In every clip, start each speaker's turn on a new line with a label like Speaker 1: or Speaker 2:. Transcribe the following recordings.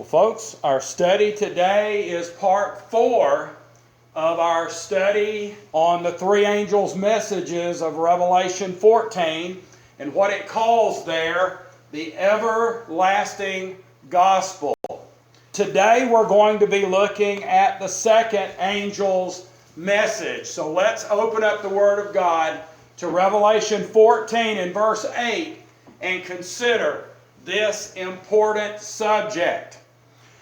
Speaker 1: Folks, our study today is part 4 of our study on the three angels' messages of Revelation 14 and what it calls there the everlasting gospel. Today we're going to be looking at the second angel's message. So let's open up the Word of God to Revelation 14 and verse 8 and consider this important subject.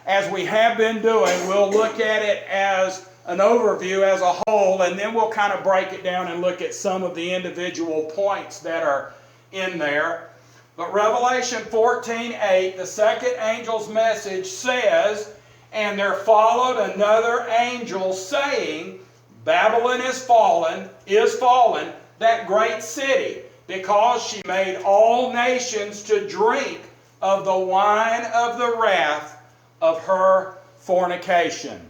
Speaker 1: As we have been doing, we'll look at it as an overview as a whole, and then we'll kind of break it down and look at some of the individual points that are in there. But Revelation 14:8, the second angel's message says, "And there followed another angel saying, Babylon is fallen, that great city, because she made all nations to drink of the wine of the wrath of her fornication."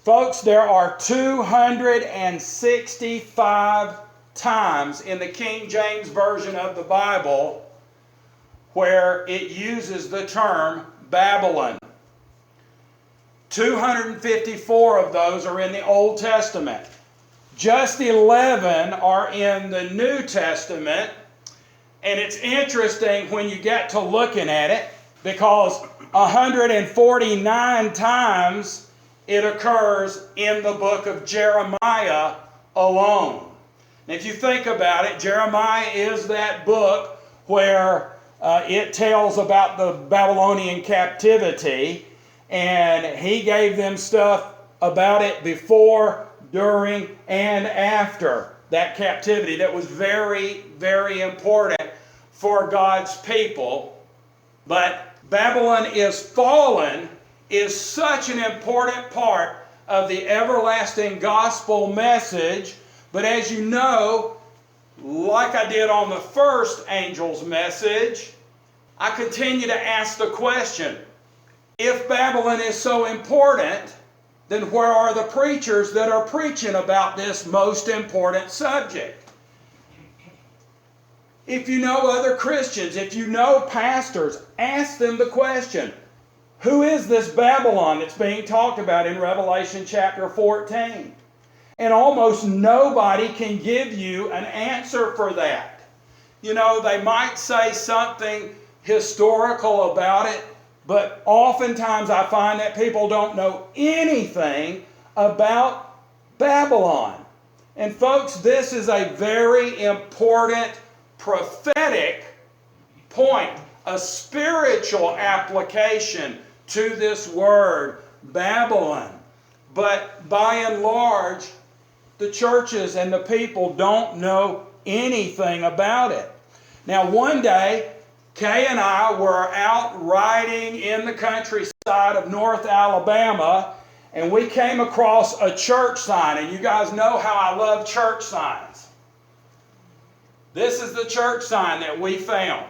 Speaker 1: Folks, there are 265 times in the King James Version of the Bible where it uses the term Babylon. 254 of those are in the Old Testament. Just 11 are in the New Testament. And it's interesting when you get to looking at it, because 149 times it occurs in the book of Jeremiah alone. And if you think about it, Jeremiah is that book where it tells about the Babylonian captivity, and he gave them stuff about it before, during, and after that captivity that was very, very important for God's people. But Babylon is fallen is such an important part of the everlasting gospel message. But as you know, like I did on the first angel's message, I continue to ask the question, if Babylon is so important, then where are the preachers that are preaching about this most important subject? If you know other Christians, if you know pastors, ask them the question, who is this Babylon that's being talked about in Revelation chapter 14? And almost nobody can give you an answer for that. You know, they might say something historical about it, but oftentimes I find that people don't know anything about Babylon. And folks, this is a very important prophetic point, a spiritual application to this word, Babylon. But by and large, the churches and the people don't know anything about it. Now, one day, Kay and I were out riding in the countryside of North Alabama, and we came across a church sign. And you guys know how I love church signs. This is the church sign that we found.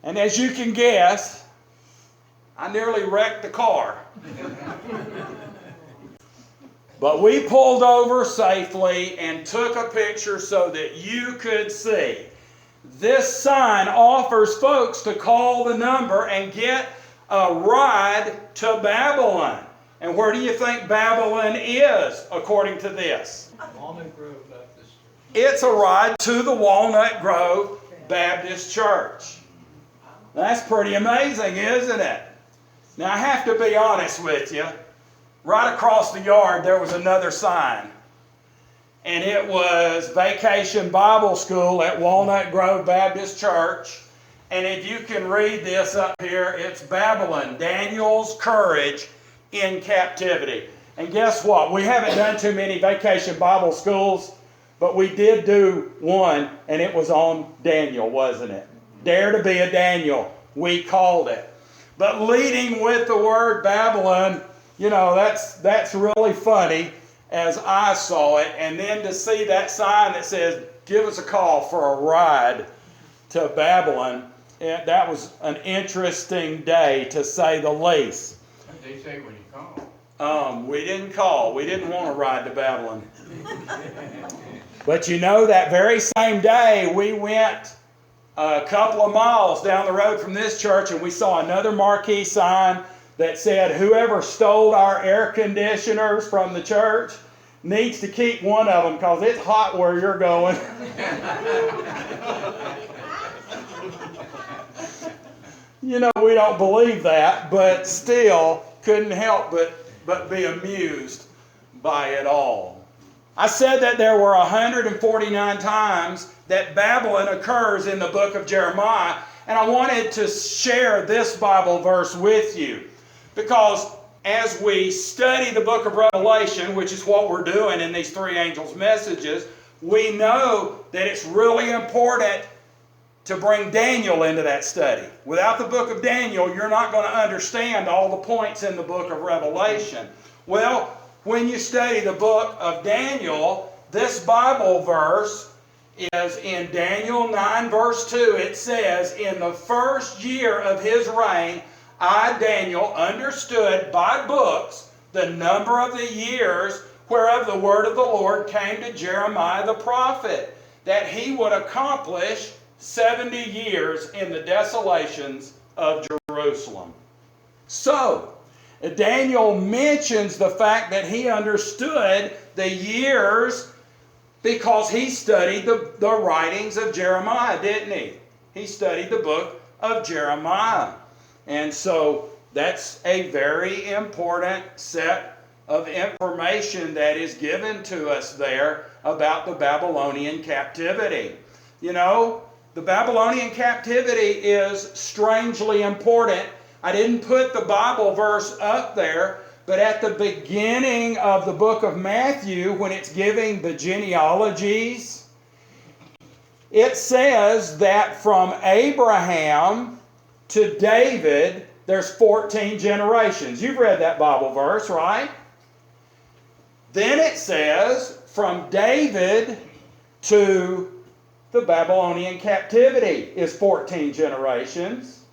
Speaker 1: And as you can guess, I nearly wrecked the car. But we pulled over safely and took a picture so that you could see. This sign offers folks to call the number and get a ride to Babylon. And where do you think Babylon is, according to this?
Speaker 2: Walnut Grove Baptist Church.
Speaker 1: It's a ride to the Walnut Grove Baptist Church. That's pretty amazing, isn't it? Now, I have to be honest with you. Right across the yard, there was another sign. And it was Vacation Bible School at Walnut Grove Baptist Church. And if you can read this up here, it's Babylon, Daniel's Courage in Captivity. And guess what? We haven't done too many Vacation Bible Schools, but we did do one, and it was on Daniel, wasn't it? Dare to be a Daniel, we called it. But leading with the word Babylon, you know, that's really funny as I saw it. And then to see that sign that says, give us a call for a ride to Babylon, that was an interesting day to say the least.
Speaker 2: What did they say when you called?
Speaker 1: We didn't call. We didn't want to ride to Babylon. But you know, that very same day we went a couple of miles down the road from this church, and we saw another marquee sign that said, whoever stole our air conditioners from the church needs to keep one of them because it's hot where you're going. You know, we don't believe that, but still couldn't help but be amused by it all. I said that there were 149 times that Babylon occurs in the book of Jeremiah, and I wanted to share this Bible verse with you because as we study the book of Revelation, which is what we're doing in these three angels' messages, we know that it's really important to bring Daniel into that study. Without the book of Daniel, you're not going to understand all the points in the book of Revelation. Well, when you study the book of Daniel, this Bible verse is in Daniel 9 verse 2. It says, in the first year of his reign, I, Daniel, understood by books the number of the years whereof the word of the Lord came to Jeremiah the prophet, that he would accomplish 70 years in the desolations of Jerusalem. So, Daniel mentions the fact that he understood the years because he studied the writings of Jeremiah, didn't he? He studied the book of Jeremiah. And so that's a very important set of information that is given to us there about the Babylonian captivity. You know, the Babylonian captivity is strangely important. I didn't put the Bible verse up there, but at the beginning of the book of Matthew, when it's giving the genealogies, it says that from Abraham to David, there's 14 generations. You've read that Bible verse, right? Then it says from David to the Babylonian captivity is 14 generations.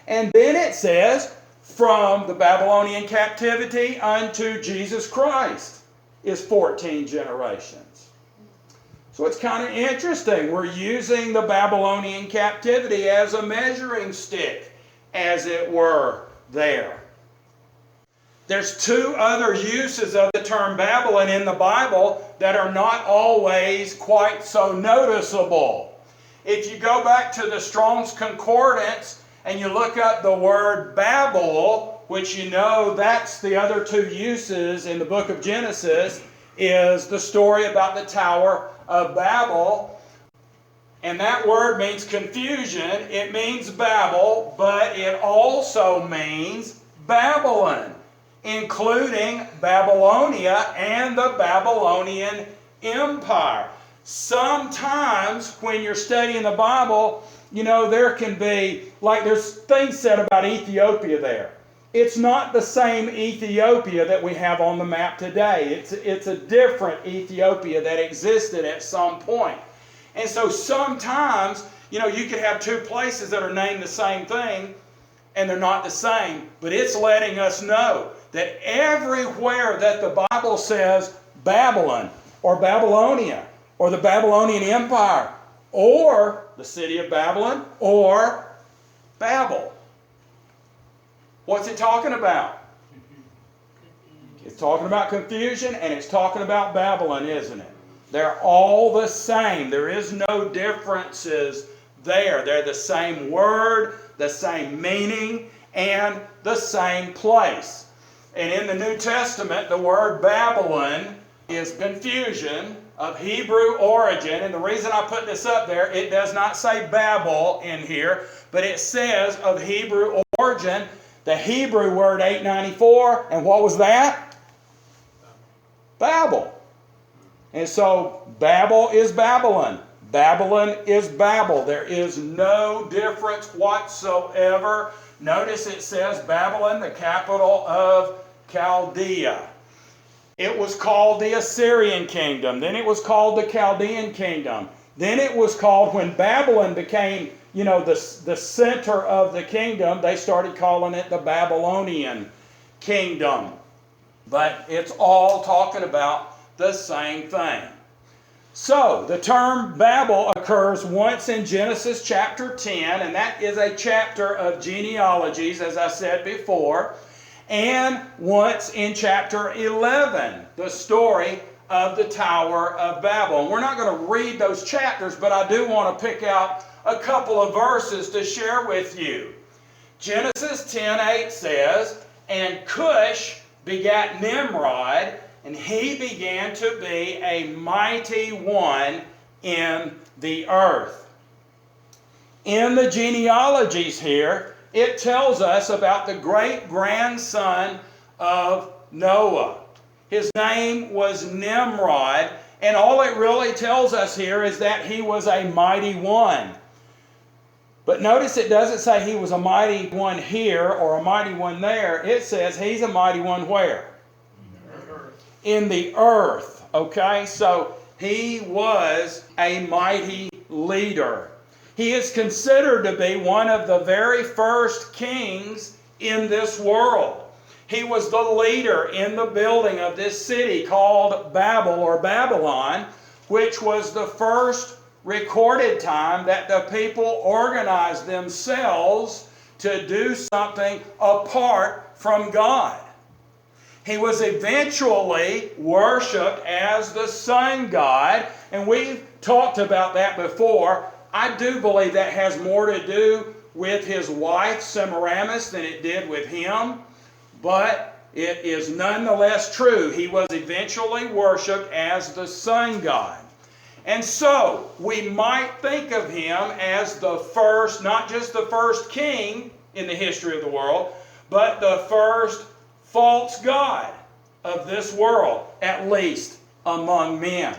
Speaker 1: And then it says, from the Babylonian captivity unto Jesus Christ is 14 generations. So it's kind of interesting. We're using the Babylonian captivity as a measuring stick, as it were, there. There's two other uses of the term Babylon in the Bible that are not always quite so noticeable. If you go back to the Strong's Concordance and you look up the word Babel, which you know that's the other two uses in the book of Genesis, is the story about the Tower of Babel. And that word means confusion. It means Babel, but it also means Babylon, including Babylonia and the Babylonian Empire. Sometimes when you're studying the Bible, you know, there can be, like there's things said about Ethiopia there. It's not the same Ethiopia that we have on the map today. It's a different Ethiopia that existed at some point. And so sometimes, you know, you could have two places that are named the same thing and they're not the same. But it's letting us know that everywhere that the Bible says Babylon or Babylonia or the Babylonian Empire or the city of Babylon or Babel, what's it talking about? It's talking about confusion and it's talking about Babylon, isn't it? They're all the same. There is no differences there. They're the same word, the same meaning, and the same place. And in the New Testament, the word Babylon is confusion of Hebrew origin. And the reason I put this up there, it does not say Babel in here, but it says of Hebrew origin. The Hebrew word 894, and what was that? Babel. And so Babel is Babylon. Babylon is Babel. There is no difference whatsoever. Notice it says Babylon, the capital of Chaldea. It was called the Assyrian kingdom. Then it was called the Chaldean kingdom. Then it was called, when Babylon became, you know, the center of the kingdom, they started calling it the Babylonian kingdom. But it's all talking about the same thing. So, the term Babel occurs once in Genesis chapter 10, and that is a chapter of genealogies, as I said before, and once in chapter 11, the story of the Tower of Babel. And we're not going to read those chapters, but I do want to pick out a couple of verses to share with you. Genesis 10:8 says, "And Cush begat Nimrod, and he began to be a mighty one in the earth." In the genealogies here, it tells us about the great-grandson of Noah. His name was Nimrod, and all it really tells us here is that he was a mighty one. But notice it doesn't say he was a mighty one here or a mighty one there. It says he's a mighty one where? In the earth. Okay, so he was a mighty leader. He is considered to be one of the very first kings in this world. He was the leader in the building of this city called Babel or Babylon, which was the first recorded time that the people organized themselves to do something apart from God. He was eventually worshipped as the sun god, and we've talked about that before. I do believe that has more to do with his wife Semiramis than it did with him, but it is nonetheless true. He was eventually worshipped as the sun god. And so, we might think of him as the first, not just the first king in the history of the world, but the first false god of this world, at least among men.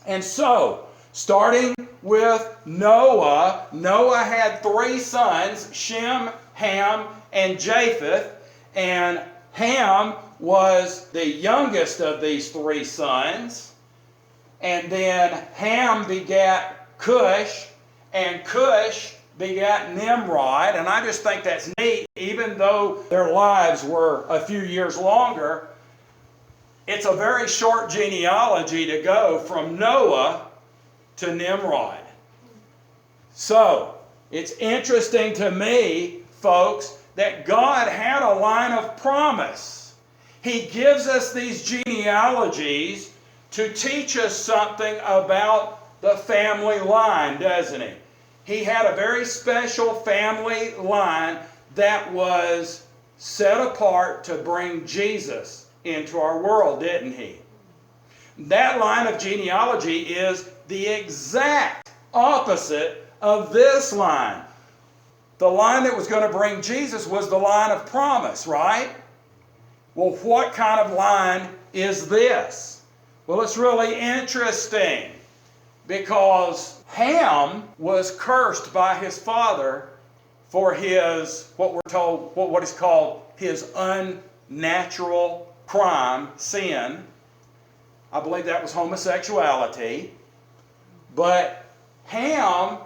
Speaker 1: And so, starting with Noah, Noah had 3 sons, Shem, Ham, and Japheth, and Ham was the youngest of these 3 sons. And then Ham begat Cush, and Cush begat Nimrod. And I just think that's neat, even though their lives were a few years longer. It's a very short genealogy to go from Noah to Nimrod. So, it's interesting to me, folks, that God had a line of promise. He gives us these genealogies to teach us something about the family line, doesn't he? He had a very special family line that was set apart to bring Jesus into our world, didn't he? That line of genealogy is the exact opposite of this line. The line that was going to bring Jesus was the line of promise, right? Well, what kind of line is this? Well, it's really interesting because Ham was cursed by his father for his, what is called his unnatural crime, sin. I believe that was homosexuality. But Ham,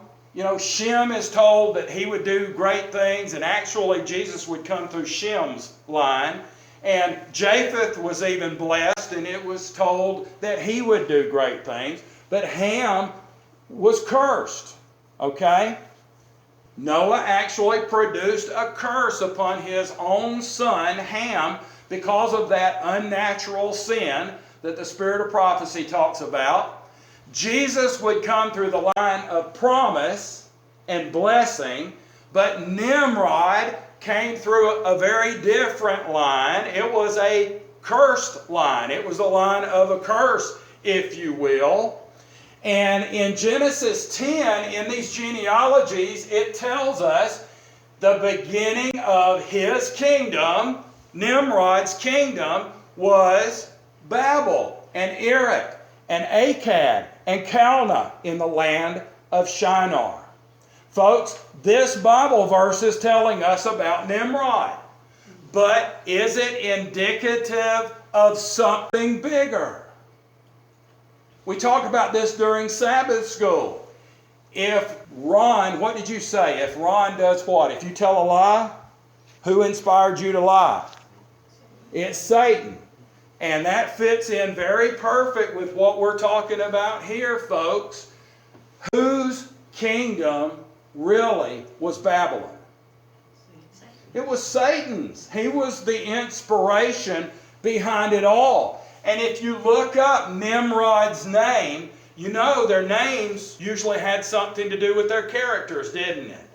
Speaker 1: Shem is told that he would do great things, and actually Jesus would come through Shem's line. And Japheth was even blessed, and it was told that he would do great things. But Ham was cursed. Okay? Noah actually produced a curse upon his own son, Ham, because of that unnatural sin that the spirit of prophecy talks about. Jesus would come through the line of promise and blessing, but Nimrod came through a very different line. It was a cursed line. It was a line of a curse, if you will. And in Genesis 10, in these genealogies, it tells us the beginning of his kingdom, Nimrod's kingdom, was Babel and Erech and Akkad and Calneh in the land of Shinar. Folks, this Bible verse is telling us about Nimrod. But is it indicative of something bigger? We talk about this during Sabbath school. If Ron, what did you say? If Ron does what? If you tell a lie, who inspired you to lie? It's Satan. And that fits in very perfect with what we're talking about here, folks. Whose kingdom really was Babylon? It was Satan's. He was the inspiration behind it all. And if you look up Nimrod's name, you know their names usually had something to do with their characters, didn't it?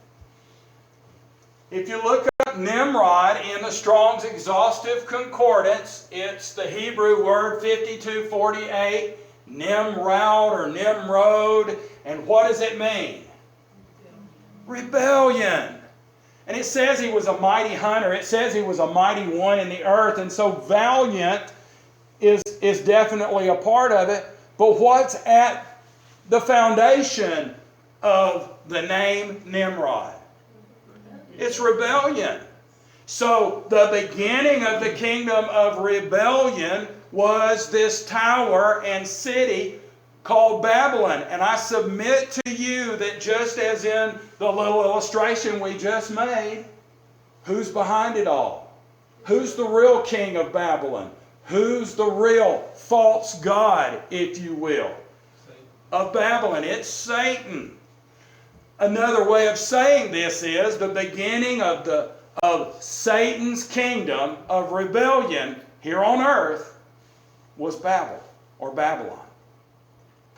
Speaker 1: If you look up Nimrod in the Strong's Exhaustive Concordance, it's the Hebrew word 5248, Nimrod or Nimrod. And what does it mean? Rebellion. And it says he was a mighty hunter. It says he was a mighty one in the earth. And so valiant is definitely a part of it. But what's at the foundation of the name Nimrod? It's rebellion. So the beginning of the kingdom of rebellion was this tower and city called Babylon. And I submit to you that just as in the little illustration we just made, who's behind it all? Who's the real king of Babylon? Who's the real false god, if you will, of Babylon? It's Satan. Another way of saying this is the beginning of Satan's kingdom of rebellion here on earth was Babel or Babylon.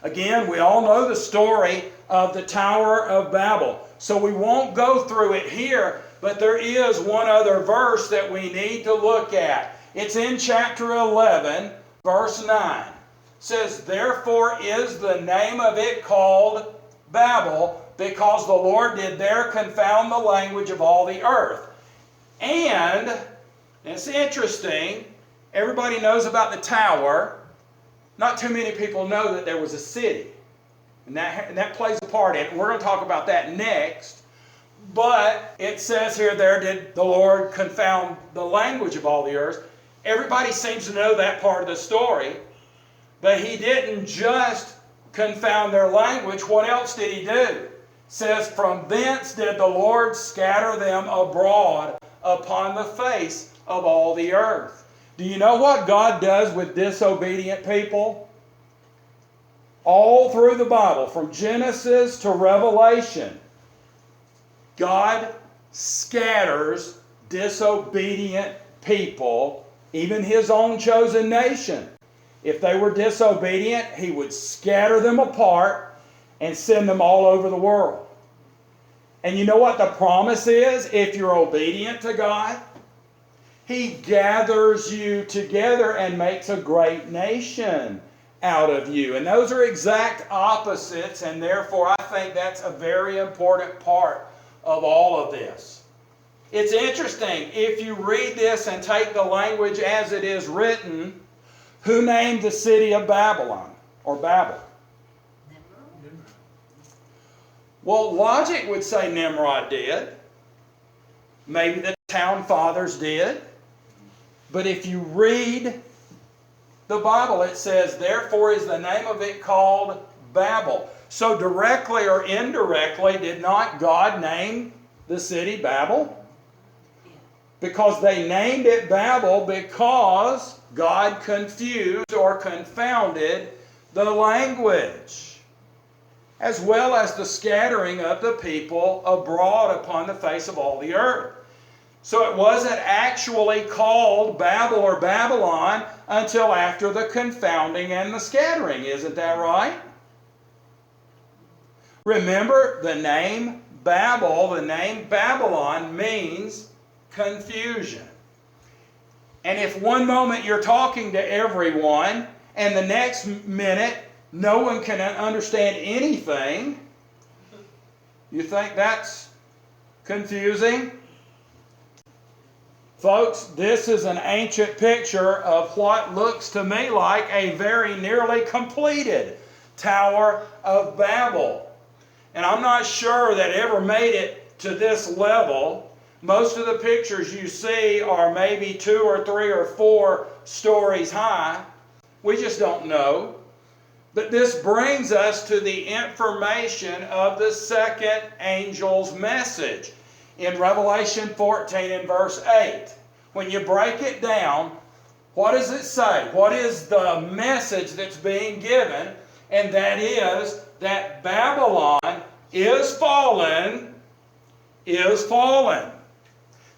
Speaker 1: Again, we all know the story of the Tower of Babel, so we won't go through it here, but there is one other verse that we need to look at. It's in chapter 11, verse 9. It says, "Therefore is the name of it called Babel, because the Lord did there confound the language of all the earth." And it's interesting, everybody knows about the tower. Not too many people know that there was a city. And that plays a part in it. We're going to talk about that next. But it says here, there did the Lord confound the language of all the earth. Everybody seems to know that part of the story. But he didn't just confound their language. What else did he do? It says, "From thence did the Lord scatter them abroad upon the face of all the earth." Do you know what God does with disobedient people? All through the Bible, from Genesis to Revelation, God scatters disobedient people, even His own chosen nation. If they were disobedient, He would scatter them apart and send them all over the world. And you know what the promise is if you're obedient to God? He gathers you together and makes a great nation out of you. And those are exact opposites, and therefore I think that's a very important part of all of this. It's interesting, if you read this and take the language as it is written, who named the city of Babylon, or Babel?
Speaker 2: Nimrod.
Speaker 1: Well, logic would say Nimrod did. Maybe the town fathers did. But if you read the Bible, it says, "Therefore is the name of it called Babel." So directly or indirectly, did not God name the city Babel? Because they named it Babel because God confused or confounded the language, as well as the scattering of the people abroad upon the face of all the earth. So it wasn't actually called Babel or Babylon until after the confounding and the scattering. Isn't that right? Remember, the name Babel, the name Babylon means confusion. And if one moment you're talking to everyone and the next minute no one can understand anything, you think that's confusing? Folks, this is an ancient picture of what looks to me like a very nearly completed Tower of Babel. And I'm not sure that it ever made it to this level. Most of the pictures you see are maybe 2 or 3 or 4 stories high. We just don't know. But this brings us to the information of the second angel's message in Revelation 14 and verse 8. When you break it down, What does it say? What is the message that's being given? And that is that Babylon is fallen, is fallen.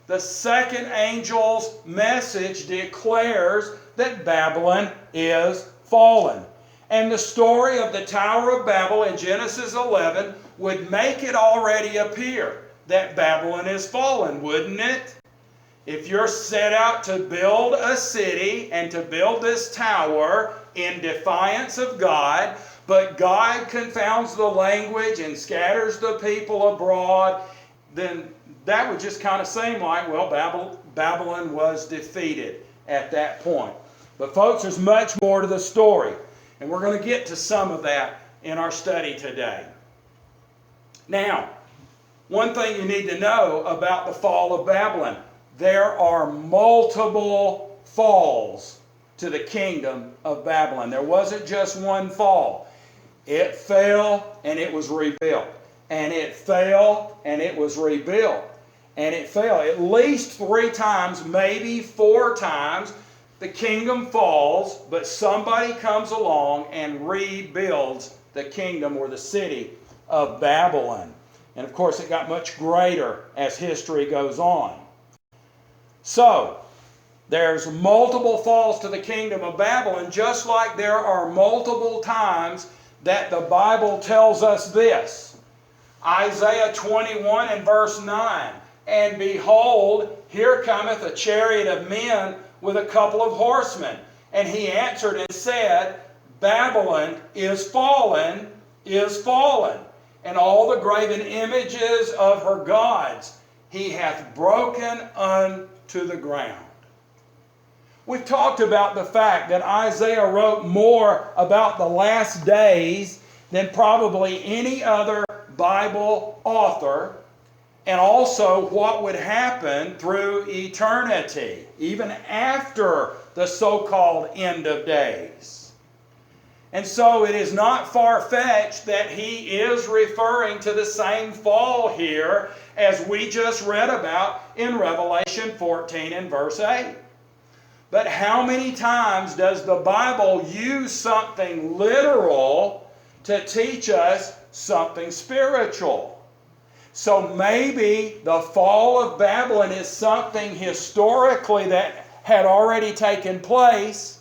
Speaker 1: The second angel's message declares that Babylon is fallen. And the story of the Tower of Babel in Genesis 11 would make it already appear that Babylon is fallen, wouldn't it? If you're set out to build a city and to build this tower in defiance of God, but God confounds the language and scatters the people abroad, then that would just kind of seem like, well, Babylon was defeated at that point. But folks, there's much more to the story. And we're going to get to some of that in our study today. Now, one thing you need to know about the fall of Babylon, there are multiple falls to the kingdom of Babylon. There wasn't just one fall. It fell and it was rebuilt. And it fell and it was rebuilt. And it fell at least 3 times, maybe 4 times. The kingdom falls, but somebody comes along and rebuilds the kingdom or the city of Babylon. And of course, it got much greater as history goes on. So, there's multiple falls to the kingdom of Babylon, just like there are multiple times that the Bible tells us this. Isaiah 21 and verse 9, "And behold, here cometh a chariot of men with a couple of horsemen. And he answered and said, Babylon is fallen, and all the graven images of her gods he hath broken unto the ground." We've talked about the fact that Isaiah wrote more about the last days than probably any other Bible author, and also what would happen through eternity, even after the so-called end of days. And so it is not far-fetched that he is referring to the same fall here as we just read about in Revelation 14 and verse 8. But how many times does the Bible use something literal to teach us something spiritual? So maybe the fall of Babylon is something historically that had already taken place,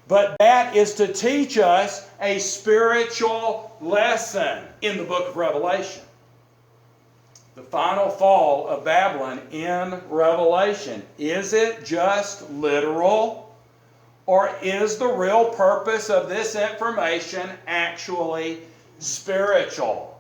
Speaker 1: but that is to teach us a spiritual lesson in the book of Revelation. The final fall of Babylon in Revelation, is it just literal, or is the real purpose of this information actually spiritual?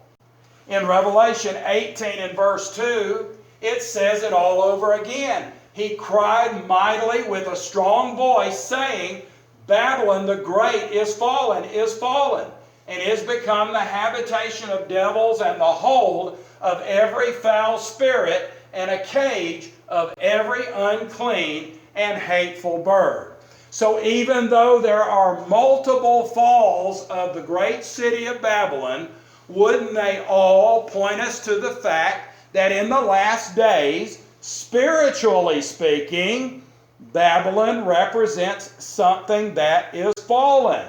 Speaker 1: In Revelation 18 and verse 2, it says it all over again. He cried mightily with a strong voice, saying, Babylon the great is fallen, and is become the habitation of devils and the hold of every foul spirit, and a cage of every unclean and hateful bird. So even though there are multiple falls of the great city of Babylon, wouldn't they all point us to the fact that in the last days, spiritually speaking, Babylon represents something that is fallen?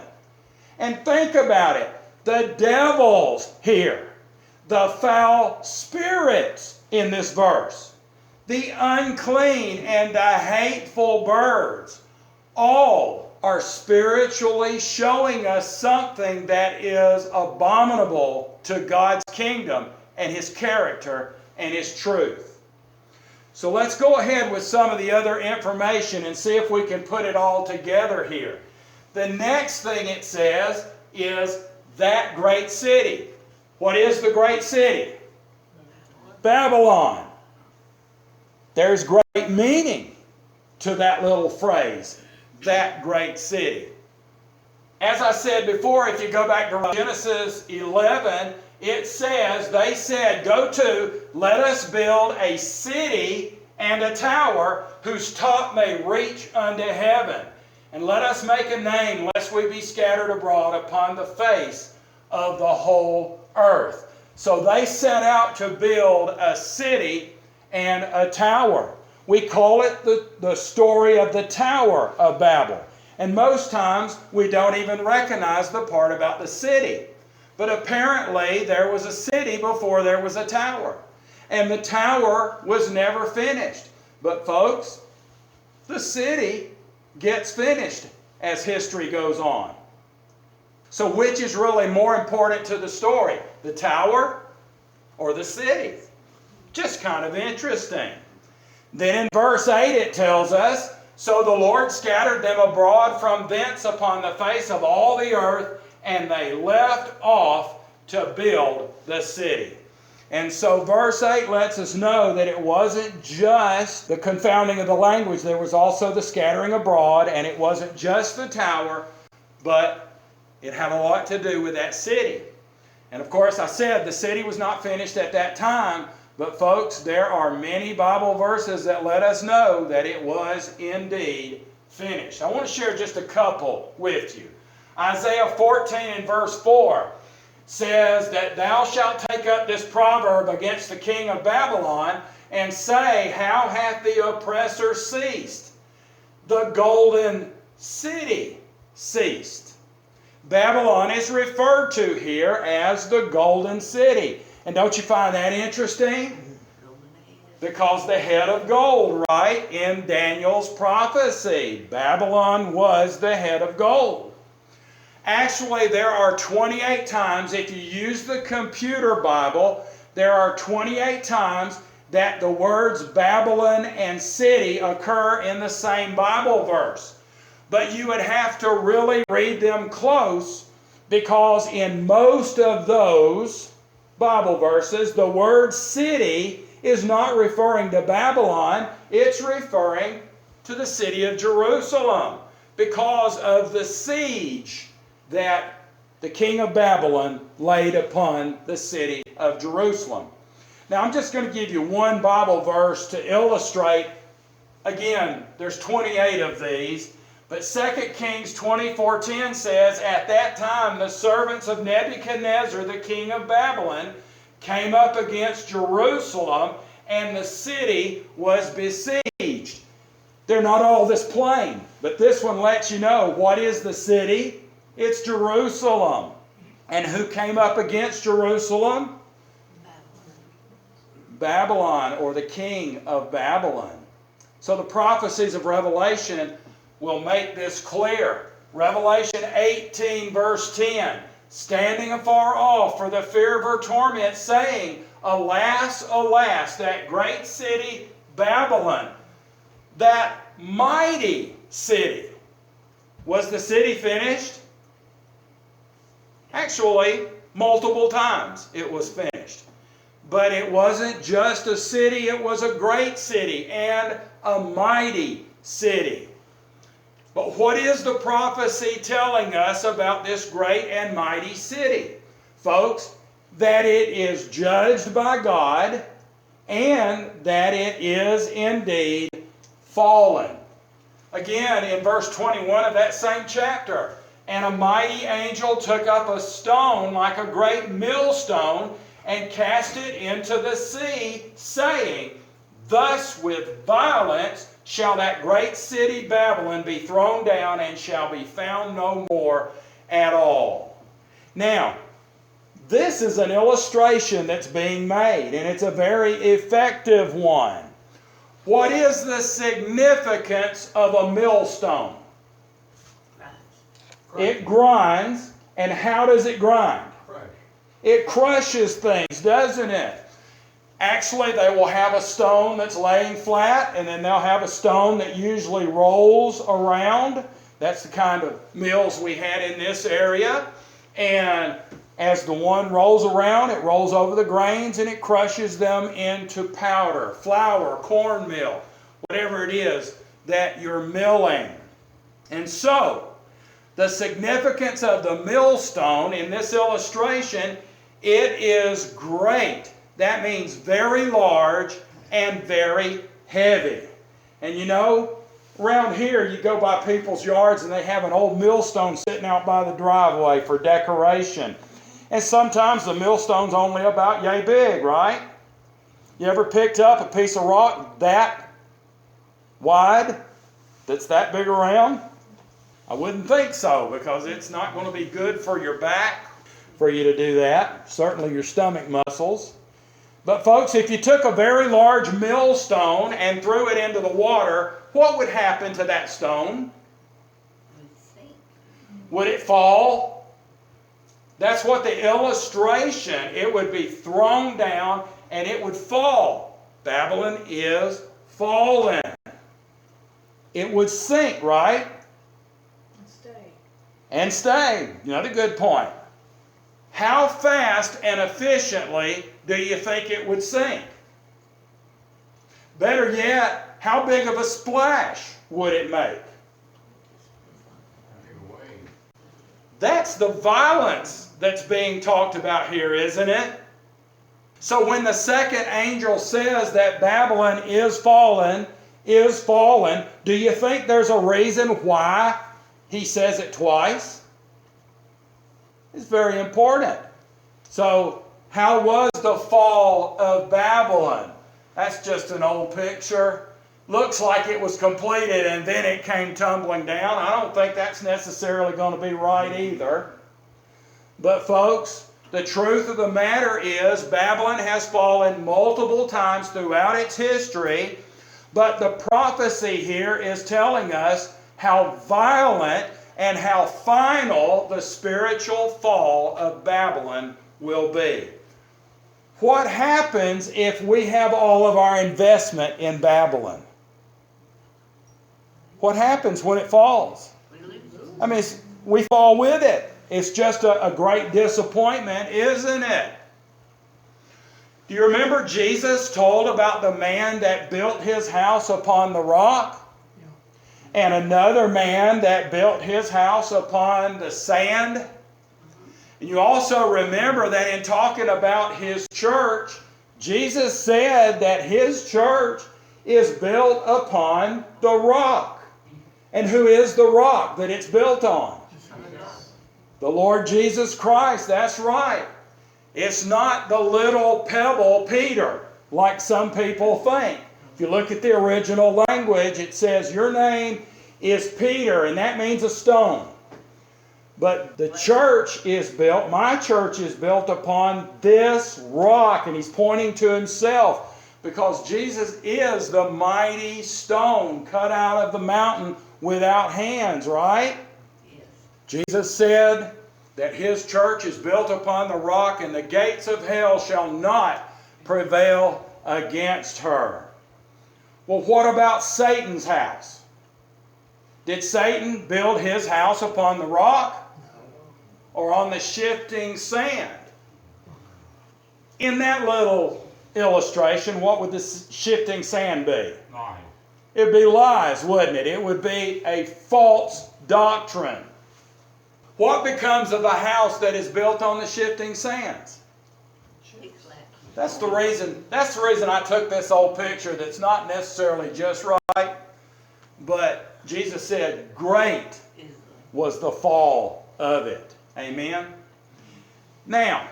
Speaker 1: And think about it. The devils here, the foul spirits in this verse, the unclean and the hateful birds, all are spiritually showing us something that is abominable to God's kingdom and His character and His truth. So let's go ahead with some of the other information and see if we can put it all together here. The next thing it says is that great city. What is the great city? Babylon. There's great meaning to that little phrase, that great city. As I said before, if you go back to Genesis 11, it says, they said, let us build a city and a tower whose top may reach unto heaven. And let us make a name, lest we be scattered abroad upon the face of the whole earth. So they set out to build a city and a tower. We call it the story of the Tower of Babel. And most times we don't even recognize the part about the city. But apparently there was a city before there was a tower. And the tower was never finished. But folks, the city gets finished as history goes on. So which is really more important to the story? The tower or the city? Just kind of interesting. Then in verse 8 it tells us, "So the Lord scattered them abroad from thence upon the face of all the earth, and they left off to build the city." And so verse 8 lets us know that it wasn't just the confounding of the language. There was also the scattering abroad, and it wasn't just the tower, but it had a lot to do with that city. And of course, I said the city was not finished at that time, but folks, there are many Bible verses that let us know that it was indeed finished. I want to share just a couple with you. Isaiah 14 and verse 4 says that thou shalt take up this proverb against the king of Babylon and say, how hath the oppressor ceased? The golden city ceased. Babylon is referred to here as the golden city. And don't you find that interesting? Because the head of gold, right? In Daniel's prophecy, Babylon was the head of gold. Actually, there are 28 times, if you use the computer Bible, there are 28 times that the words Babylon and city occur in the same Bible verse. But you would have to really read them close, because in most of those Bible verses, the word city is not referring to Babylon, it's referring to the city of Jerusalem, because of the siege that the king of Babylon laid upon the city of Jerusalem. Now I'm just going to give you one Bible verse to illustrate. Again, there's 28 of these, but 2 Kings 24:10 says, "At that time the servants of Nebuchadnezzar, the king of Babylon, came up against Jerusalem, and the city was besieged." They're not all this plain, but this one lets you know what is the city. It's Jerusalem. And who came up against Jerusalem? Babylon, or the king of Babylon. So the prophecies of Revelation will make this clear. Revelation 18 verse 10, "Standing afar off for the fear of her torment, saying, Alas, alas, that great city Babylon, that mighty city." Was the city finished? Actually, multiple times it was finished. But it wasn't just a city, it was a great city and a mighty city. But what is the prophecy telling us about this great and mighty city? Folks, that it is judged by God and that it is indeed fallen. Again, in verse 21 of that same chapter, "And a mighty angel took up a stone like a great millstone and cast it into the sea, saying, Thus with violence shall that great city Babylon be thrown down, and shall be found no more at all." Now, this is an illustration that's being made, and it's a very effective one. What is the significance of a millstone? It grinds, and how does it grind? It crushes things, doesn't it? Actually, they will have a stone that's laying flat, and then they'll have a stone that usually rolls around. That's the kind of mills we had in this area. And as the one rolls around, it rolls over the grains and it crushes them into powder, flour, cornmeal, whatever it is that you're milling. And so, the significance of the millstone in this illustration, it is great. That means very large and very heavy. And you know, around here you go by people's yards and they have an old millstone sitting out by the driveway for decoration. And sometimes the millstone's only about yay big, right? You ever picked up a piece of rock that wide that's that big around? I wouldn't think so, because it's not going to be good for your back for you to do that. Certainly your stomach muscles. But folks, if you took a very large millstone and threw it into the water, what would happen to that stone? Would it fall? That's what the illustration, it would be thrown down and it would fall. Babylon is fallen. It would sink, right? And stay. Another good point. How fast and efficiently do you think it would sink? Better yet, how big of a splash would it make? That's the violence that's being talked about here, isn't it? So when the second angel says that Babylon is fallen, do you think there's a reason why he says it twice? It's very important. So, how was the fall of Babylon? That's just an old picture. Looks like it was completed and then it came tumbling down. I don't think that's necessarily going to be right either. But folks, the truth of the matter is Babylon has fallen multiple times throughout its history, but the prophecy here is telling us how violent and how final the spiritual fall of Babylon will be. What happens if we have all of our investment in Babylon? What happens when it falls? I mean, we fall with it. It's just a great disappointment, isn't it? Do you remember Jesus told about the man that built his house upon the rock? And another man that built his house upon the sand? And you also remember that in talking about his church, Jesus said that his church is built upon the rock. And who is the rock that it's built on? The Lord Jesus Christ, that's right. It's not the little pebble Peter, like some people think. If you look at the original language, it says, your name is Peter, and that means a stone. But the church is built, my church is built upon this rock, and he's pointing to himself, because Jesus is the mighty stone cut out of the mountain without hands, right? Jesus said that his church is built upon the rock, and the gates of hell shall not prevail against her. Well, what about Satan's house? Did Satan build his house upon the rock or on the shifting sand? In that little illustration, what would the shifting sand be?
Speaker 3: Lies.
Speaker 1: It would be lies, wouldn't it? It would be a false doctrine. What becomes of a house that is built on the shifting sands? That's the reason I took this old picture that's not necessarily just right, but Jesus said, great was the fall of it. Amen? Now,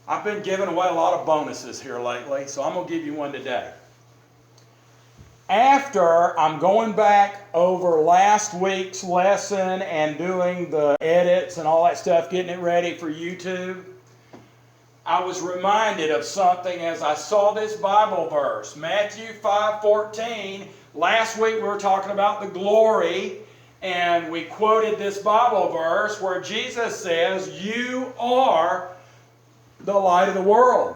Speaker 1: I've been giving away a lot of bonuses here lately, so I'm going to give you one today. After I'm going back over last week's lesson and doing the edits and all that stuff, getting it ready for YouTube, I was reminded of something as I saw this Bible verse, Matthew 5:14. Last week we were talking about the glory, and we quoted this Bible verse where Jesus says, you are the light of the world.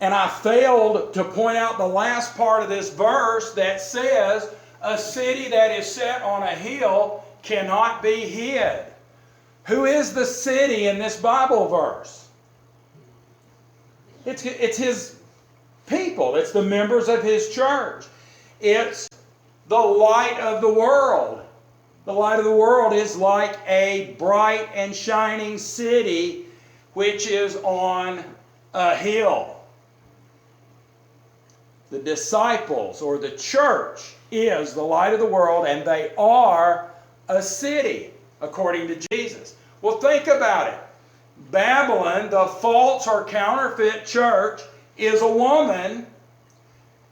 Speaker 1: And I failed to point out the last part of this verse that says, a city that is set on a hill cannot be hid. Who is the city in this Bible verse? It's his people. It's the members of his church. It's the light of the world. The light of the world is like a bright and shining city which is on a hill. The disciples or the church is the light of the world, and they are a city, according to Jesus. Well, think about it. Babylon, the false or counterfeit church, is a woman,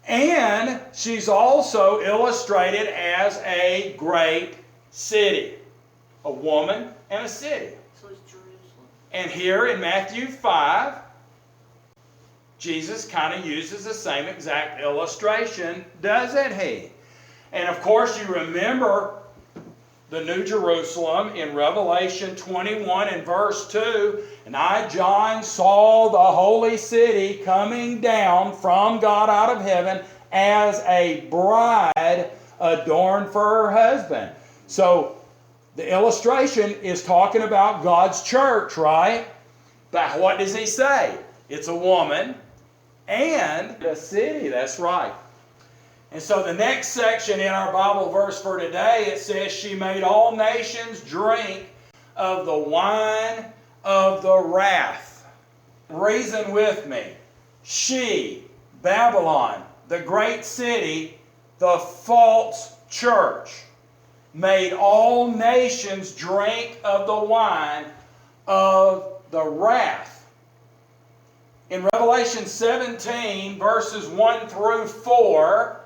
Speaker 1: And she's also illustrated as a great city. A woman and a city.
Speaker 2: So it's Jerusalem.
Speaker 1: And here in Matthew 5, Jesus kind of uses the same exact illustration, doesn't he? And of course you remember the New Jerusalem in Revelation 21 and verse 2. And I, John, saw the holy city coming down from God out of heaven as a bride adorned for her husband. So the illustration is talking about God's church, right? But what does he say? It's a woman and a city. That's right. And so the next section in our Bible verse for today, it says, she made all nations drink of the wine of the wrath. Reason with me. She, Babylon, the great city, the false church, made all nations drink of the wine of the wrath. In Revelation 17, verses 1 through 4,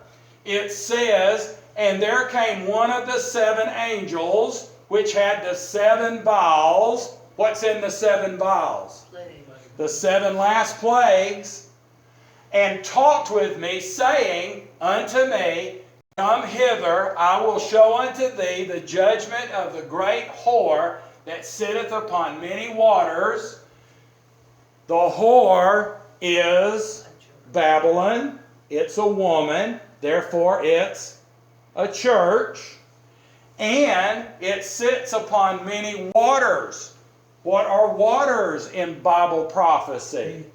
Speaker 1: it says, and there came one of the 7 angels, which had the 7 vials. What's in the 7 vials?
Speaker 2: Plague.
Speaker 1: The 7 last plagues, and talked with me, saying unto me, come hither, I will show unto thee the judgment of the great whore that sitteth upon many waters. The whore is Babylon. It's a woman, therefore it's a church. And it sits upon many waters. What are waters in Bible prophecy?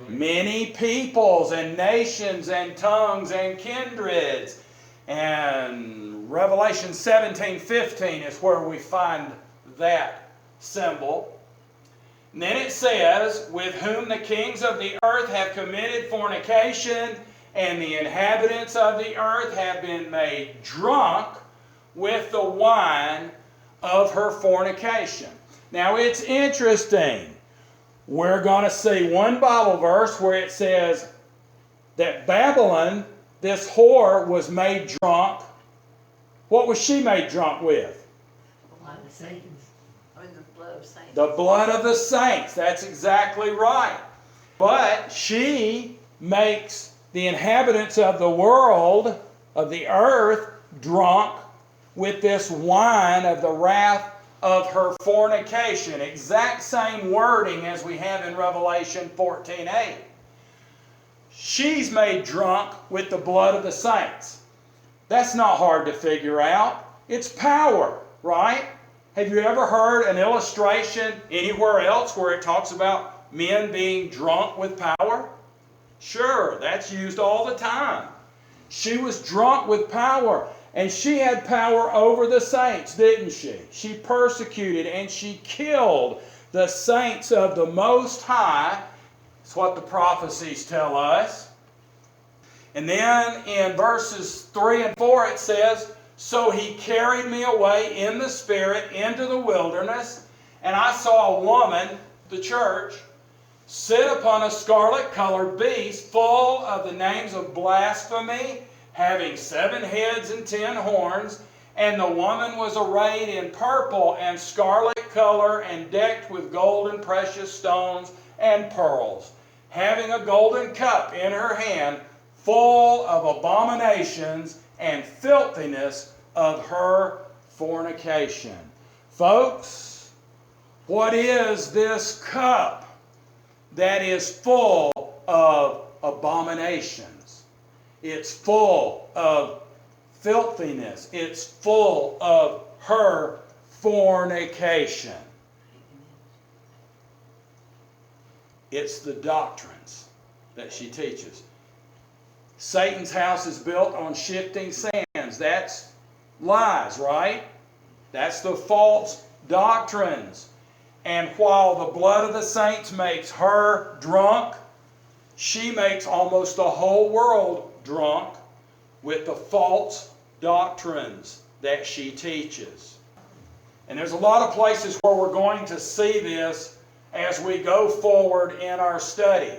Speaker 1: Many peoples and nations and tongues and kindreds. And Revelation 17:15 is where we find that symbol. And then it says, with whom the kings of the earth have committed fornication, and the inhabitants of the earth have been made drunk with the wine of her fornication. Now it's interesting. We're going to see one Bible verse where it says that Babylon, this whore, was made drunk. What was she made drunk with?
Speaker 2: The blood of saints. I mean, the blood of saints.
Speaker 1: The blood of the saints. That's exactly right. But she makes the inhabitants of the world, of the earth, drunk with this wine of the wrath of her fornication. Exact same wording as we have in Revelation 14:8. She's made drunk with the blood of the saints. That's not hard to figure out. It's power, right? Have you ever heard an illustration anywhere else where it talks about men being drunk with power? Sure, that's used all the time. She was drunk with power, and she had power over the saints, didn't she? She persecuted and she killed the saints of the Most High. That's what the prophecies tell us. And then in verses 3 and 4 it says, so he carried me away in the Spirit into the wilderness, and I saw a woman, the church, sit upon a scarlet-colored beast full of the names of blasphemy, having 7 heads and 10 horns. And the woman was arrayed in purple and scarlet color and decked with gold and precious stones and pearls, having a golden cup in her hand full of abominations and filthiness of her fornication. Folks, what is this cup that is full of abominations? It's full of filthiness. It's full of her fornication. It's the doctrines that she teaches. Satan's house is built on shifting sands. That's lies, right? That's the false doctrines. And while the blood of the saints makes her drunk, she makes almost the whole world drunk with the false doctrines that she teaches. And there's a lot of places where we're going to see this as we go forward in our study.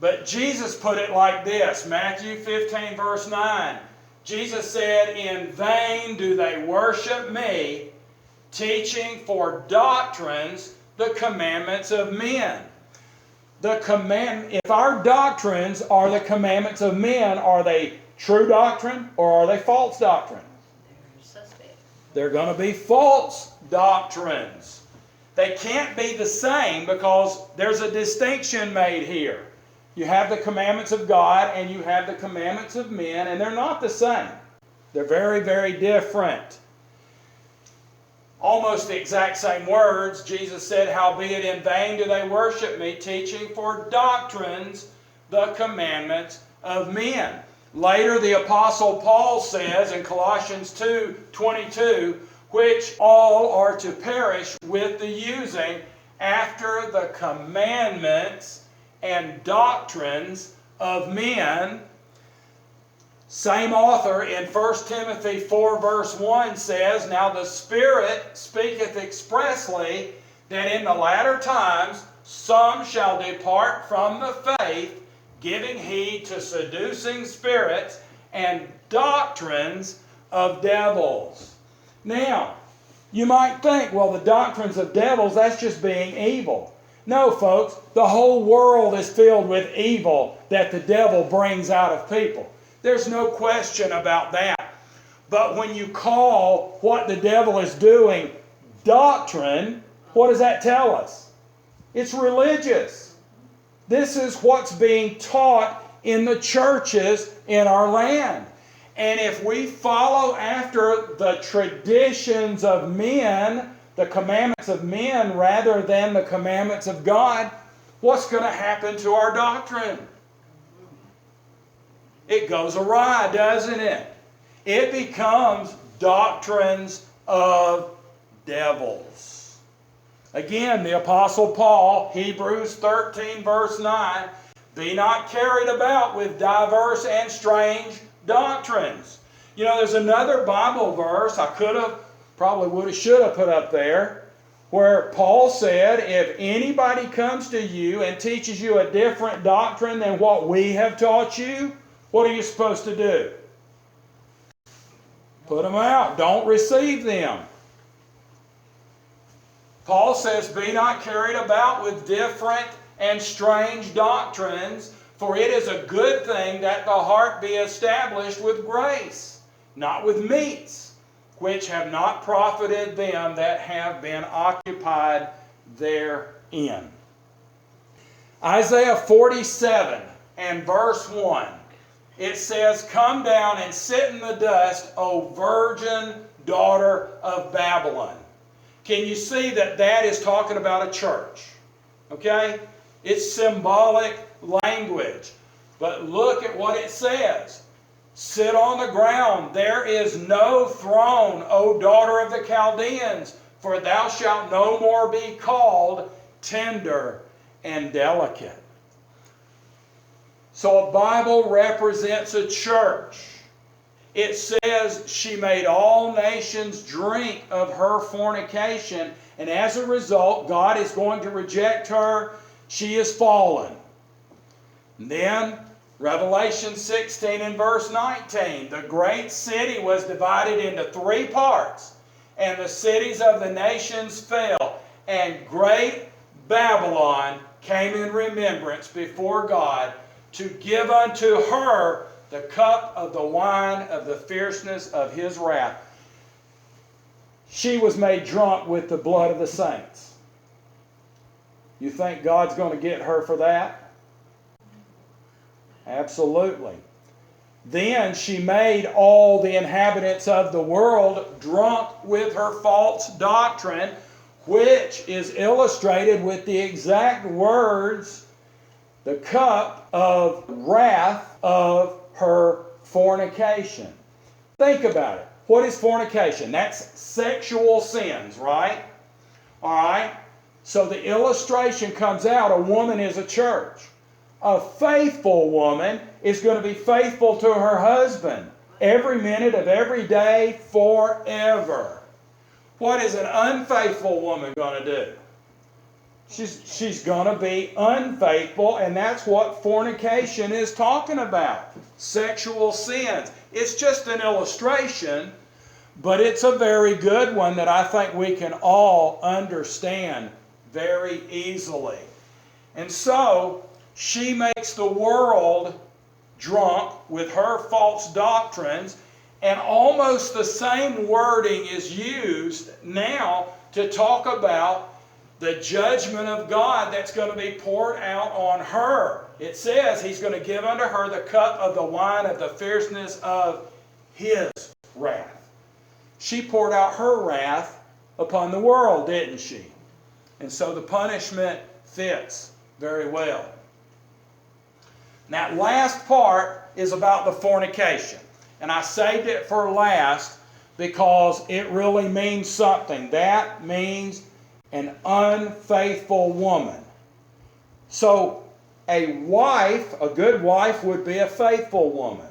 Speaker 1: But Jesus put it like this, Matthew 15 verse 9. Jesus said, "In vain do they worship me, teaching for doctrines the commandments of men." If our doctrines are the commandments of men, are they true doctrine or are they false doctrine?
Speaker 2: They're suspect.
Speaker 1: They're going to be false doctrines. They can't be the same because there's a distinction made here. You have the commandments of God and you have the commandments of men, and they're not the same. They're very, very different. Almost the exact same words. Jesus said, "Howbeit in vain do they worship me, teaching for doctrines the commandments of men." Later, the Apostle Paul says in Colossians 2:22, "Which all are to perish with the using after the commandments and doctrines of men." Same author in 1 Timothy 4 verse 1 says, "Now the Spirit speaketh expressly that in the latter times some shall depart from the faith, giving heed to seducing spirits and doctrines of devils." Now, you might think, well, the doctrines of devils, that's just being evil. No, folks, the whole world is filled with evil that the devil brings out of people. There's no question about that. But when you call what the devil is doing doctrine, what does that tell us? It's religious. This is what's being taught in the churches in our land. And if we follow after the traditions of men, the commandments of men rather than the commandments of God, what's going to happen to our doctrine? It goes awry, doesn't it? It becomes doctrines of devils. Again, the Apostle Paul, Hebrews 13 verse 9, "Be not carried about with diverse and strange doctrines." You know, there's another Bible verse I could have, probably would have, should have put up there, where Paul said, "If anybody comes to you and teaches you a different doctrine than what we have taught you, what are you supposed to do?" Put them out. Don't receive them. Paul says, "Be not carried about with different and strange doctrines, for it is a good thing that the heart be established with grace, not with meats, which have not profited them that have been occupied therein." Isaiah 47 and verse 1. It says, "Come down and sit in the dust, O virgin daughter of Babylon." Can you see that that is talking about a church? Okay? It's symbolic language. But look at what it says. "Sit on the ground. There is no throne, O daughter of the Chaldeans, for thou shalt no more be called tender and delicate." So a Bible represents a church. It says she made all nations drink of her fornication, and as a result, God is going to reject her. She is fallen. And then, Revelation 16 and verse 19, "The great city was divided into 3 parts, and the cities of the nations fell, and great Babylon came in remembrance before God, to give unto her the cup of the wine of the fierceness of his wrath." She was made drunk with the blood of the saints. You think God's going to get her for that? Absolutely. Then she made all the inhabitants of the world drunk with her false doctrine, which is illustrated with the exact words, "the cup of wrath of her fornication." Think about it. What is fornication? That's sexual sins, right? All right? So the illustration comes out, a woman is a church. A faithful woman is going to be faithful to her husband every minute of every day forever. What is an unfaithful woman going to do? She's going to be unfaithful, and that's what fornication is talking about. Sexual sins. It's just an illustration, but it's a very good one that I think we can all understand very easily. And so, she makes the world drunk with her false doctrines, and almost the same wording is used now to talk about the judgment of God that's going to be poured out on her. It says He's going to give unto her the cup of the wine of the fierceness of His wrath. She poured out her wrath upon the world, didn't she? And so the punishment fits very well. That last part is about the fornication. And I saved it for last because it really means something. That means an unfaithful woman. So a wife, a good wife, would be a faithful woman.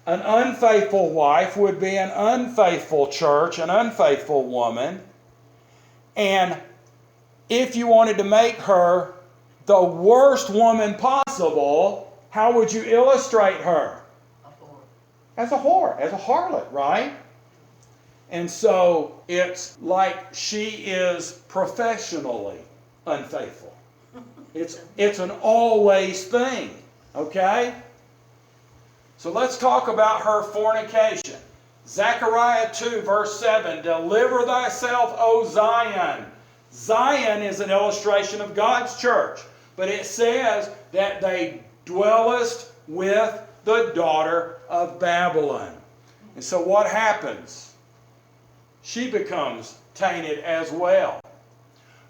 Speaker 1: An unfaithful wife would be an unfaithful church, an unfaithful woman. And if you wanted to make her the worst woman possible, how would you illustrate her? As a whore, as a harlot, right? And so it's like she is professionally unfaithful. It's an always thing, okay? So let's talk about her fornication. Zechariah 2 verse 7, deliver thyself, O Zion. Zion is an illustration of God's church, but it says that they dwellest with the daughter of Babylon. And so what happens? She becomes tainted as well.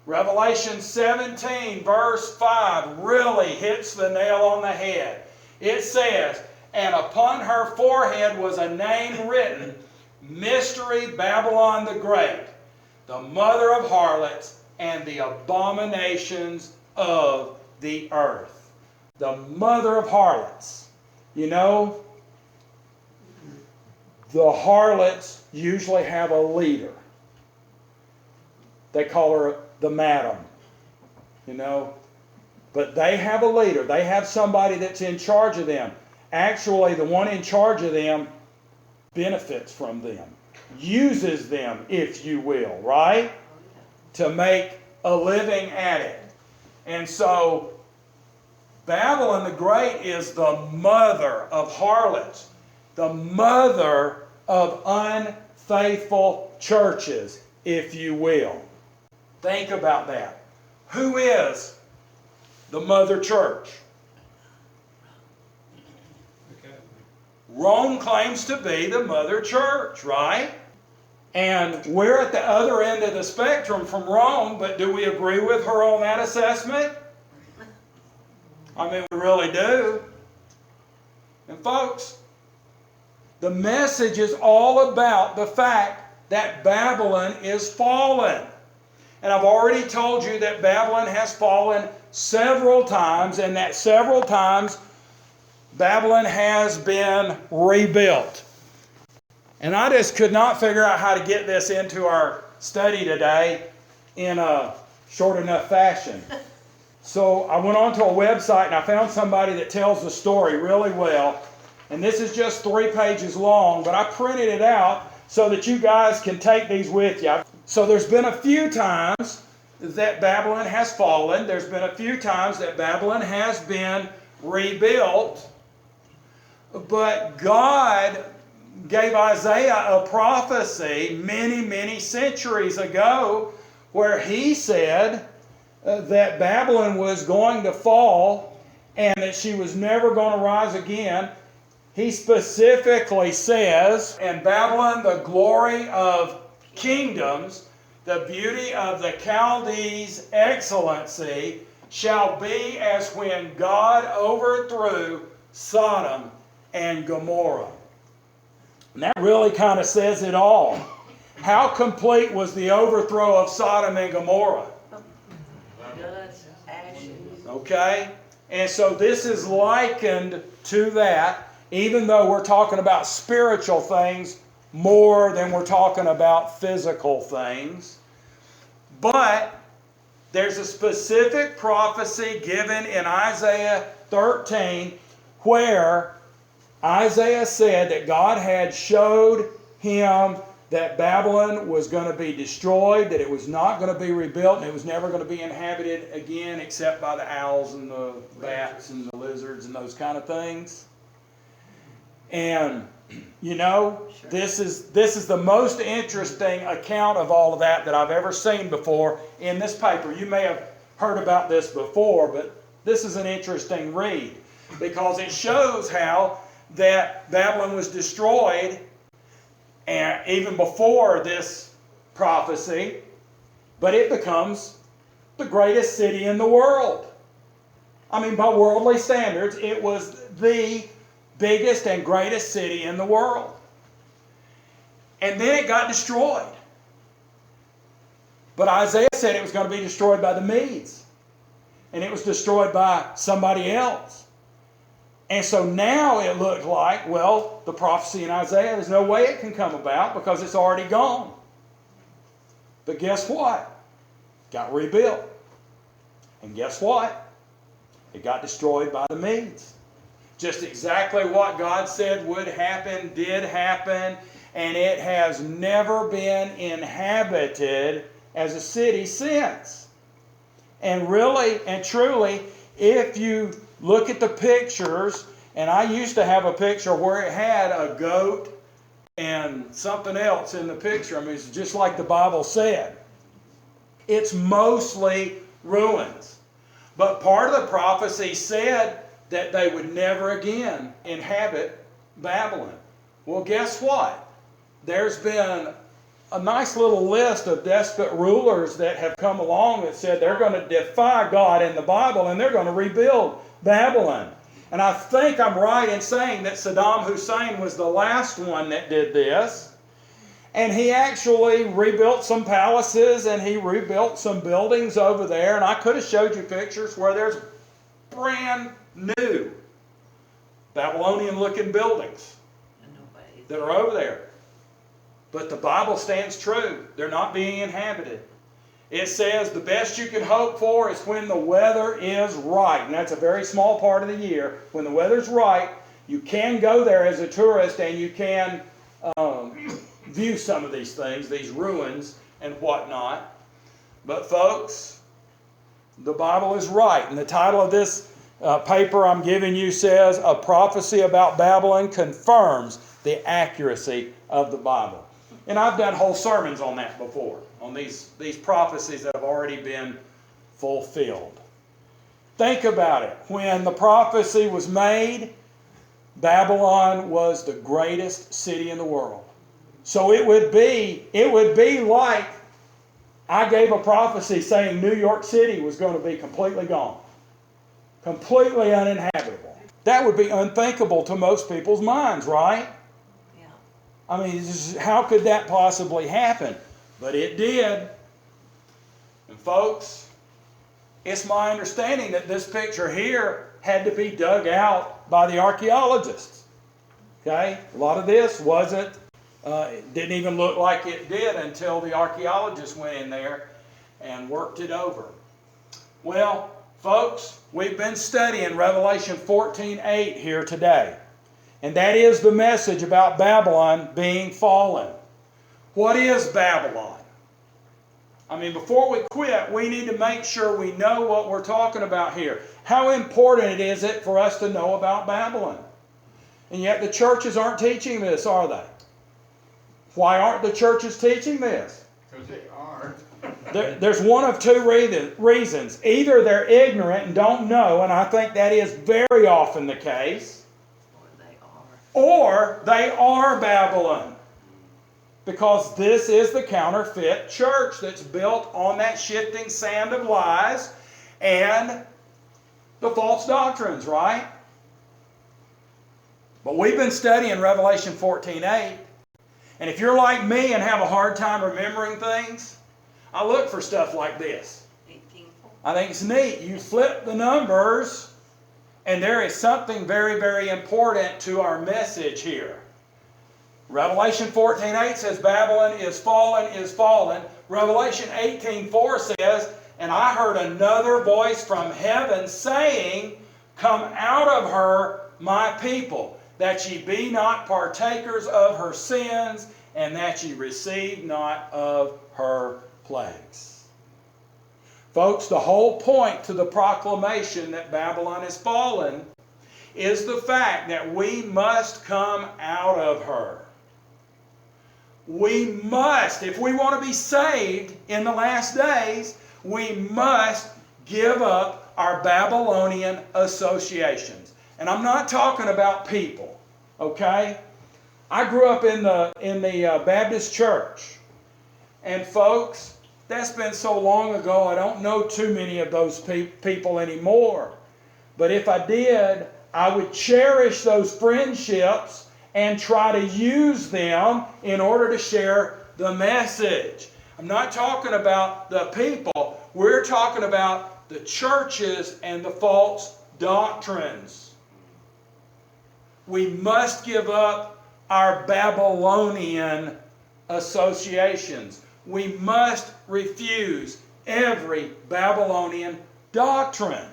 Speaker 1: Revelation 17 verse 5 really hits the nail on the head. It says, and upon her forehead was a name written, Mystery Babylon the Great, the mother of harlots and the abominations of the earth. The mother of harlots. You know, the harlots usually have a leader. They call her the madam, you know. But they have a leader. They have somebody that's in charge of them. Actually, the one in charge of them benefits from them. Uses them, if you will, right? To make a living at it. And so, Babylon the Great is the mother of harlots. The mother of unfaithful churches, if you will. Think about that. Who is the mother church? Rome claims to be the mother church, right? And we're at the other end of the spectrum from Rome, but do we agree with her on that assessment? I mean, we really do. And folks, the message is all about the fact that Babylon is fallen. And I've already told you that Babylon has fallen several times, and that several times Babylon has been rebuilt. And I just could not figure out how to get this into our study today in a short enough fashion. So I went onto a website and I found somebody that tells the story really well. And this is just 3 pages long, but I printed it out so that you guys can take these with you. So there's been a few times that Babylon has fallen. There's been a few times that Babylon has been rebuilt. But God gave Isaiah a prophecy many, many centuries ago where he said that Babylon was going to fall and that she was never going to rise again. He specifically says, in Babylon, the glory of kingdoms, the beauty of the Chaldees' excellency, shall be as when God overthrew Sodom and Gomorrah. And that really kind of says it all. How complete was the overthrow of Sodom and Gomorrah?
Speaker 2: Dust, ashes.
Speaker 1: Okay? And so this is likened to that, even though we're talking about spiritual things more than we're talking about physical things. But There's a specific prophecy given in Isaiah 13 where Isaiah said that God had showed him that Babylon was going to be destroyed, that it was not going to be rebuilt, and it was never going to be inhabited again except by the owls and the bats and the lizards and those kind of things. And you know,
Speaker 2: Sure.
Speaker 1: this is the most interesting account of all of that I've ever seen before in this paper. You may have heard about this before, but this is an interesting read because it shows how that Babylon was destroyed and even before this prophecy, but it becomes the greatest city in the world. I mean, by worldly standards, it was the biggest and greatest city in the world. And then it got destroyed. But Isaiah said it was going to be destroyed by the Medes. And it was destroyed by somebody else. And so now it looked like, well, the prophecy in Isaiah, there's no way it can come about because it's already gone. But guess what? It got rebuilt. And guess what? It got destroyed by the Medes. Just exactly what God said would happen, did happen, and it has never been inhabited as a city since. And really and truly, if you look at the pictures, and I used to have a picture where it had a goat and something else in the picture. I mean, it's just like the Bible said. It's mostly ruins. But part of the prophecy said that they would never again inhabit Babylon. Well, guess what? There's been a nice little list of desperate rulers that have come along that said they're going to defy God in the Bible and they're going to rebuild Babylon. And I think I'm right in saying that Saddam Hussein was the last one that did this. And he actually rebuilt some palaces and he rebuilt some buildings over there. And I could have showed you pictures where there's brand new Babylonian-looking buildings that are over there. But the Bible stands true. They're not being inhabited. It says the best you can hope for is when the weather is right. And that's a very small part of the year. When the weather's right, you can go there as a tourist and you can view some of these things, these ruins and whatnot. But folks, the Bible is right. And the title of this paper I'm giving you says, A Prophecy About Babylon Confirms the Accuracy of the Bible. And I've done whole sermons on that before, on these prophecies that have already been fulfilled. Think about it. When the prophecy was made, Babylon was the greatest city in the world. So it would be like I gave a prophecy saying New York City was going to be completely gone. Completely uninhabitable. That would be unthinkable to most people's minds, right?
Speaker 2: Yeah.
Speaker 1: I mean, how could that possibly happen? But it did. And folks, it's my understanding that this picture here had to be dug out by the archaeologists. Okay? A lot of this it didn't even look like it did until the archaeologists went in there and worked it over. Well, folks, we've been studying Revelation 14:8 here today. And that is the message about Babylon being fallen. What is Babylon? I mean, before we quit, we need to make sure we know what we're talking about here. How important is it for us to know about Babylon? And yet the churches aren't teaching this, are they? Why aren't the churches teaching this?
Speaker 3: Because they aren't.
Speaker 1: There's one of two reasons. Either they're ignorant and don't know, and I think that is very often the case. Or they are Babylon. Because this is the counterfeit church that's built on that shifting sand of lies and the false doctrines, right? But we've been studying Revelation 14:8. And if you're like me and have a hard time remembering things, I look for stuff like this.
Speaker 2: 18:4.
Speaker 1: I think it's neat. You flip the numbers, and there is something very, very important to our message here. Revelation 14:8 says Babylon is fallen, is fallen. Revelation 18:4 says And I heard another voice from heaven saying, Come out of her, my people, that ye be not partakers of her sins, and that ye receive not of her plagues. Folks, the whole point to the proclamation that Babylon is fallen is the fact that we must come out of her. We must, if we want to be saved in the last days, we must give up our Babylonian associations. And I'm not talking about people, okay? I grew up in the Baptist church. And folks, that's been so long ago, I don't know too many of those people anymore. But if I did, I would cherish those friendships and try to use them in order to share the message. I'm not talking about the people. We're talking about the churches and the false doctrines. We must give up our Babylonian associations. We must refuse every Babylonian doctrine,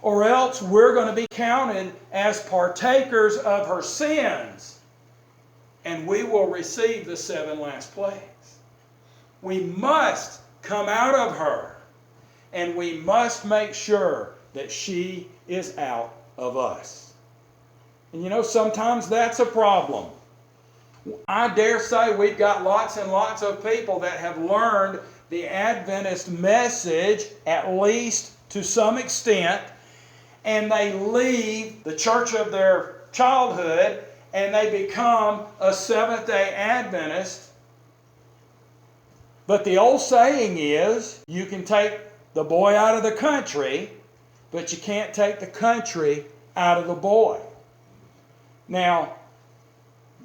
Speaker 1: or else we're going to be counted as partakers of her sins, and we will receive the 7 last plagues. We must come out of her, and we must make sure that she is out of us. And you know, sometimes that's a problem. I dare say we've got lots and lots of people that have learned the Adventist message, at least to some extent, and they leave the church of their childhood and they become a Seventh-day Adventist. But the old saying is, you can take the boy out of the country, but you can't take the country out of the boy. Now,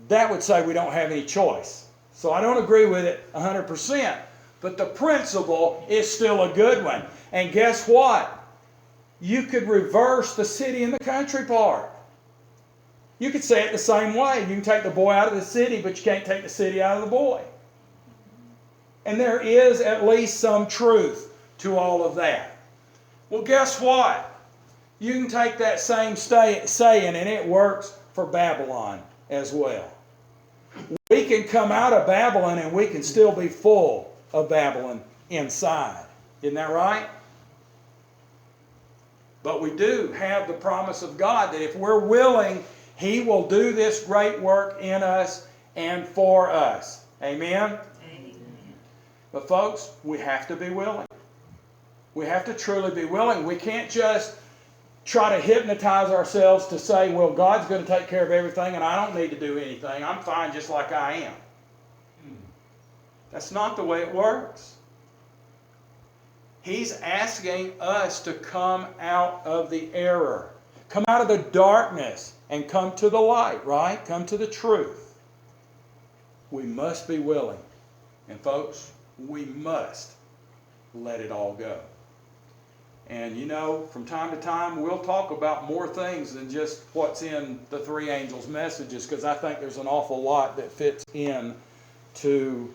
Speaker 1: that would say we don't have any choice. So I don't agree with it 100%. But the principle is still a good one. And guess what? You could reverse the city and the country part. You could say it the same way. You can take the boy out of the city, but you can't take the city out of the boy. And there is at least some truth to all of that. Well, guess what? You can take that same saying and it works for Babylon as well. We can come out of Babylon and we can still be full of Babylon inside. Isn't that right? But we do have the promise of God that if we're willing, He will do this great work in us and for us. Amen?
Speaker 2: Amen.
Speaker 1: But folks, we have to be willing. We have to truly be willing. We can't just try to hypnotize ourselves to say, well, God's going to take care of everything and I don't need to do anything. I'm fine just like I am. That's not the way it works. He's asking us to come out of the error. Come out of the darkness and come to the light, right? Come to the truth. We must be willing. And folks, we must let it all go. And you know, from time to time, we'll talk about more things than just what's in the 3 angels' messages, because I think there's an awful lot that fits in to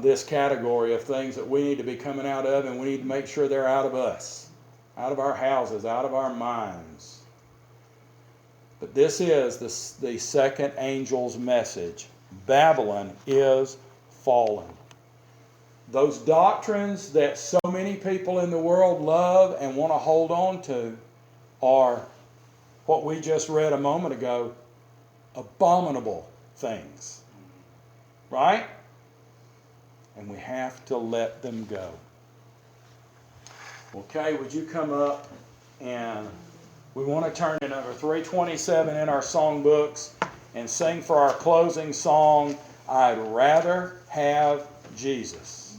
Speaker 1: this category of things that we need to be coming out of, and we need to make sure they're out of us, out of our houses, out of our minds. But this is the 2nd angel's message. Babylon is fallen. Those doctrines that so many people in the world love and want to hold on to are what we just read a moment ago, abominable things. Right? And we have to let them go. Okay, would you come up, and we want to turn to number 327 in our songbooks and sing for our closing song, I'd Rather Have Jesus.